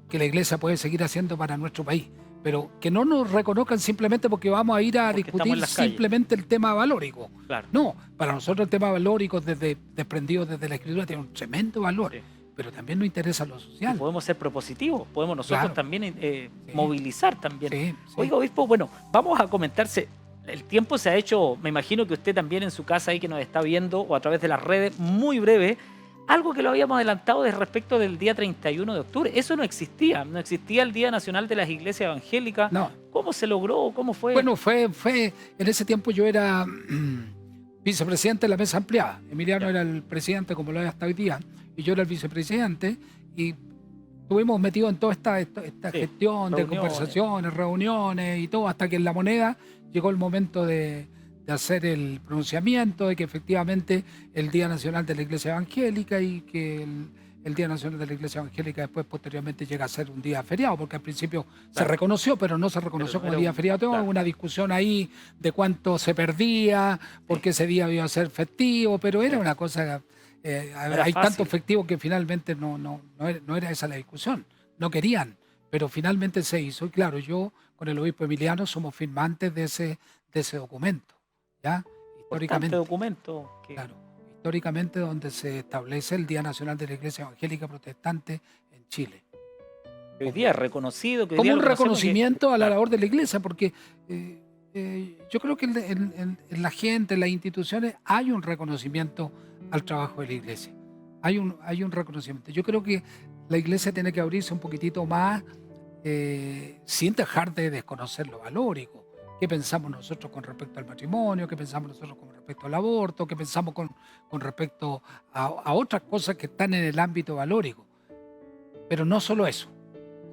que la iglesia puede seguir haciendo para nuestro país. Pero que no nos reconozcan simplemente porque vamos a ir a Porque estamos en discutir las calles. simplemente el tema valórico. claro. No, para nosotros el tema valórico, desprendido desde la Escritura, tiene un tremendo valor, Sí. pero también nos interesa lo Y social. podemos ser propositivos, podemos nosotros Claro. también Sí. movilizar también. Sí, sí. Oiga, obispo, bueno, vamos a comentarse. El tiempo se ha hecho, me imagino que usted también en su casa ahí que nos está viendo o a través de las redes, muy breve, algo que lo habíamos adelantado de respecto del día 31 de octubre. Eso no existía el Día Nacional de las Iglesias Evangélicas. No. ¿Cómo se logró? ¿Cómo fue? Bueno, fue en ese tiempo yo era vicepresidente de la mesa ampliada. Emiliano Ya. era el presidente, como lo es hasta hoy día, y yo era el vicepresidente, y estuvimos metidos en toda esta Sí, gestión de reuniones. conversaciones, reuniones y todo, hasta que en La Moneda llegó el momento de hacer el pronunciamiento de que efectivamente el Día Nacional de la Iglesia Evangélica y que el Día Nacional de la Iglesia Evangélica después posteriormente llega a ser un día feriado, porque al principio se Claro. reconoció, pero no se reconoció Pero no como era día un- feriado. Tengo claro. una discusión ahí de cuánto se perdía, porque ese día iba a ser festivo, pero era Sí. una cosa... era hay fácil. tantos festivos que finalmente no era esa la discusión, no querían, pero finalmente se hizo. Y claro, yo con el obispo Emiliano somos firmantes de ese documento, ¿ya? Importante Históricamente, documento. claro, históricamente donde se establece el Día Nacional de la Iglesia Evangélica Protestante en Chile. Que hoy día es reconocido. Que hoy Como día un lo conocemos reconocimiento a la claro. labor de la Iglesia, porque yo creo que en la gente, en las instituciones, hay un reconocimiento al trabajo de la Iglesia. Hay un reconocimiento. Yo creo que la Iglesia tiene que abrirse un poquitito más sin dejar de desconocer lo valórico. ¿Qué pensamos nosotros con respecto al matrimonio? ¿Qué pensamos nosotros con respecto al aborto? ¿Qué pensamos con respecto a otras cosas que están en el ámbito valórico? Pero no solo eso,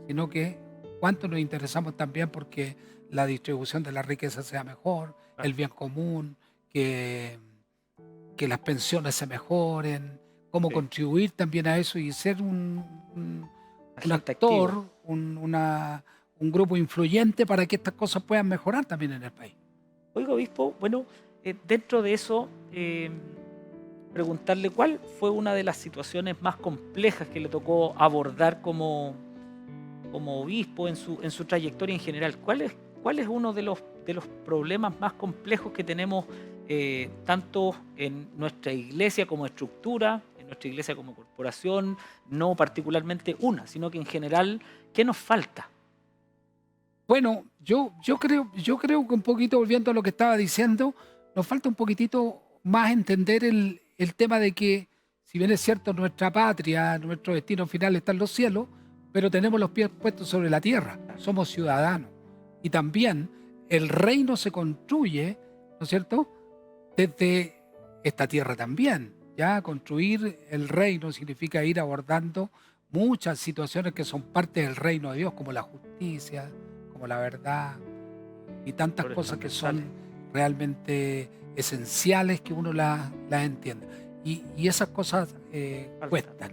sino que cuánto nos interesamos también porque la distribución de la riqueza sea mejor, Claro. el bien común, que las pensiones se mejoren, cómo Sí. contribuir también a eso y ser un Agente actor, activo. un grupo influyente para que estas cosas puedan mejorar también en el país. Oiga, obispo, bueno, dentro de eso, preguntarle cuál fue una de las situaciones más complejas que le tocó abordar como obispo en su trayectoria en general. ¿Cuál es uno de los problemas más complejos que tenemos tanto en nuestra iglesia como estructura, en nuestra iglesia como corporación, no particularmente una, sino que en general, ¿qué nos falta? Bueno, yo creo que un poquito, volviendo a lo que estaba diciendo, nos falta un poquitito más entender el tema de que, si bien es cierto, nuestra patria, nuestro destino final está en los cielos, pero tenemos los pies puestos sobre la tierra, somos ciudadanos. Y también el reino se construye, ¿no es cierto?, desde esta tierra también. Ya construir el reino significa ir abordando muchas situaciones que son parte del reino de Dios, como la justicia, como la verdad y tantas Valores cosas que son transversales. realmente esenciales que uno las entienda. Y esas cosas cuestan.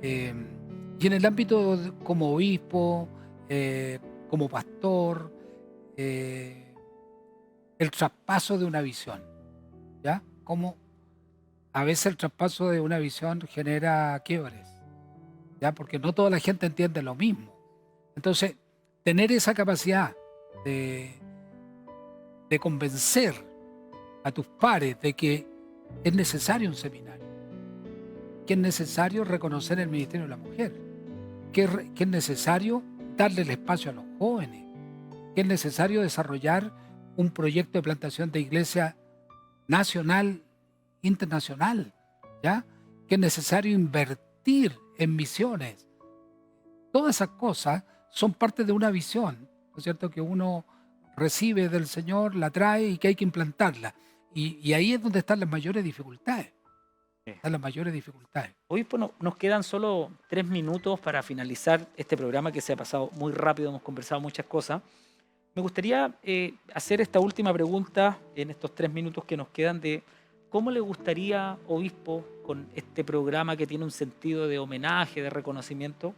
Y en el ámbito como obispo, como pastor, el traspaso de una visión, ¿ya? cómo a veces el traspaso de una visión genera quiebres, ¿ya? Porque no toda la gente entiende lo mismo. Entonces, tener esa capacidad de convencer a tus pares de que es necesario un seminario, que es necesario reconocer el ministerio de la mujer, que es necesario darle el espacio a los jóvenes, que es necesario desarrollar un proyecto de plantación de iglesia nacional, internacional, ¿ya? Que es necesario invertir en misiones. Todas esas cosas son parte de una visión, ¿no es cierto?, que uno recibe del Señor, la trae y que hay que implantarla. Y ahí es donde están las mayores dificultades. Están las mayores dificultades. Obispo, nos quedan solo 3 minutos para finalizar este programa que se ha pasado muy rápido, hemos conversado muchas cosas. Me gustaría hacer esta última pregunta en estos 3 minutos que nos quedan de cómo le gustaría, obispo, con este programa que tiene un sentido de homenaje, de reconocimiento,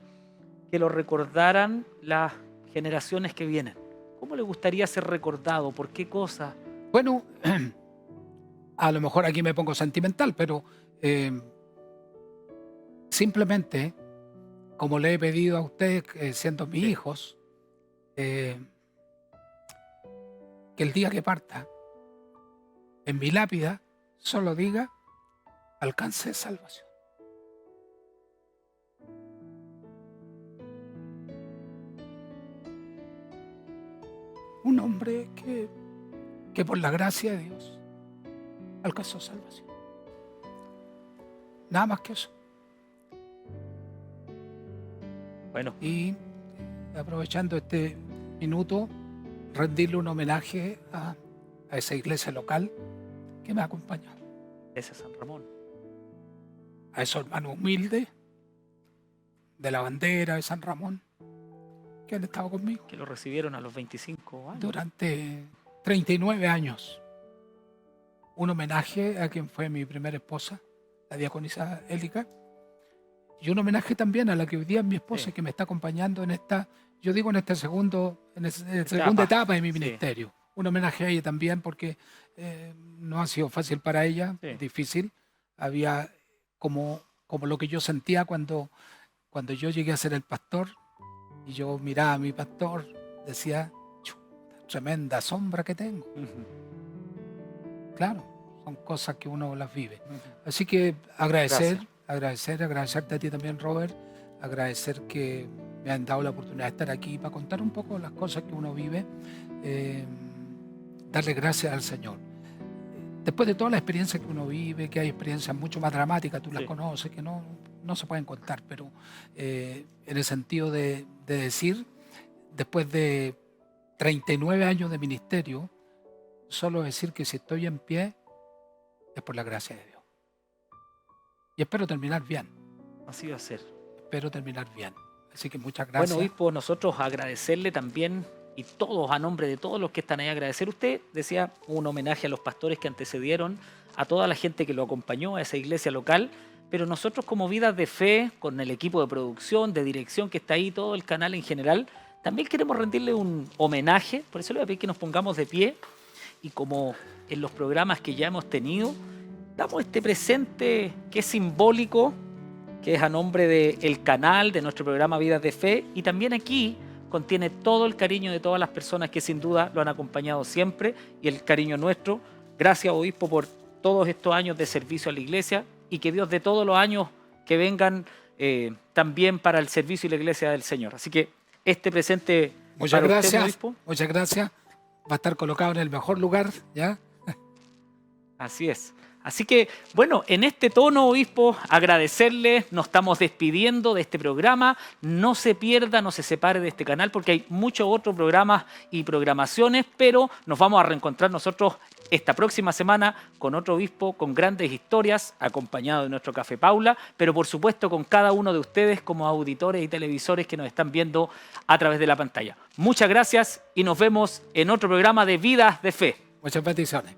que lo recordaran las generaciones que vienen. ¿Cómo le gustaría ser recordado? ¿Por qué cosa? Bueno, a lo mejor aquí me pongo sentimental, pero simplemente, como le he pedido a ustedes, siendo mis hijos, que el día que parta, en mi lápida, solo diga, alcancé salvación. Un hombre que por la gracia de Dios alcanzó salvación. Nada más que eso. Bueno, Y aprovechando este minuto, rendirle un homenaje a esa iglesia local que me ha acompañado, ese es San Ramón. a esos hermanos humildes de la bandera de San Ramón que han estado conmigo Que lo recibieron a los 25 años. durante 39 años. Un homenaje a quien fue mi primera esposa, la diaconisa Élica, y un homenaje también a la que hoy día es mi esposa, Sí. que me está acompañando en esta, yo digo en esta segunda etapa de mi Sí. ministerio. Un homenaje a ella también porque no ha sido fácil para ella, Sí. difícil. Había como lo que yo sentía cuando yo llegué a ser el pastor y yo miraba a mi pastor, decía, "Chuta, tremenda sombra que tengo". Ujú, Claro, son cosas que uno las vive. ujú. Así que agradecerte a ti también, Robert, agradecer que me han dado la oportunidad de estar aquí para contar un poco las cosas que uno vive, darle gracias al Señor. Después de toda la experiencia que uno vive, que hay experiencias mucho más dramáticas, tú las Sí. conoces, que no se pueden contar, pero en el sentido de decir, después de 39 años de ministerio, solo decir que si estoy en pie es por la gracia de Dios. Y espero terminar bien, Así va a ser. espero terminar bien. Así que muchas gracias. Bueno, obispo, nosotros agradecerle también, y todos, a nombre de todos los que están ahí, agradecer. Usted decía un homenaje a los pastores que antecedieron, a toda la gente que lo acompañó, a esa iglesia local, pero nosotros como Vidas de Fe, con el equipo de producción, de dirección que está ahí, todo el canal en general, también queremos rendirle un homenaje. Por eso le voy a pedir que nos pongamos de pie, y como en los programas que ya hemos tenido, damos este presente que es simbólico, que es a nombre del canal, de nuestro programa Vidas de Fe, y también aquí contiene todo el cariño de todas las personas que sin duda lo han acompañado siempre, y el cariño nuestro. Gracias, obispo, por todos estos años de servicio a la iglesia, y que Dios de todos los años que vengan también para el servicio y la iglesia del Señor. Así que este presente Muchas para gracias, usted, obispo. muchas gracias. Va a estar colocado en el mejor lugar, ¿ya? Así es. Así que, bueno, en este tono, obispo, agradecerle, nos estamos despidiendo de este programa. No se pierda, no se separe de este canal porque hay muchos otros programas y programaciones, pero nos vamos a reencontrar nosotros esta próxima semana con otro obispo, con grandes historias, acompañado de nuestro Café Paula, pero por supuesto con cada uno de ustedes como auditores y televisores que nos están viendo a través de la pantalla. Muchas gracias y nos vemos en otro programa de Vidas de Fe. Muchas bendiciones.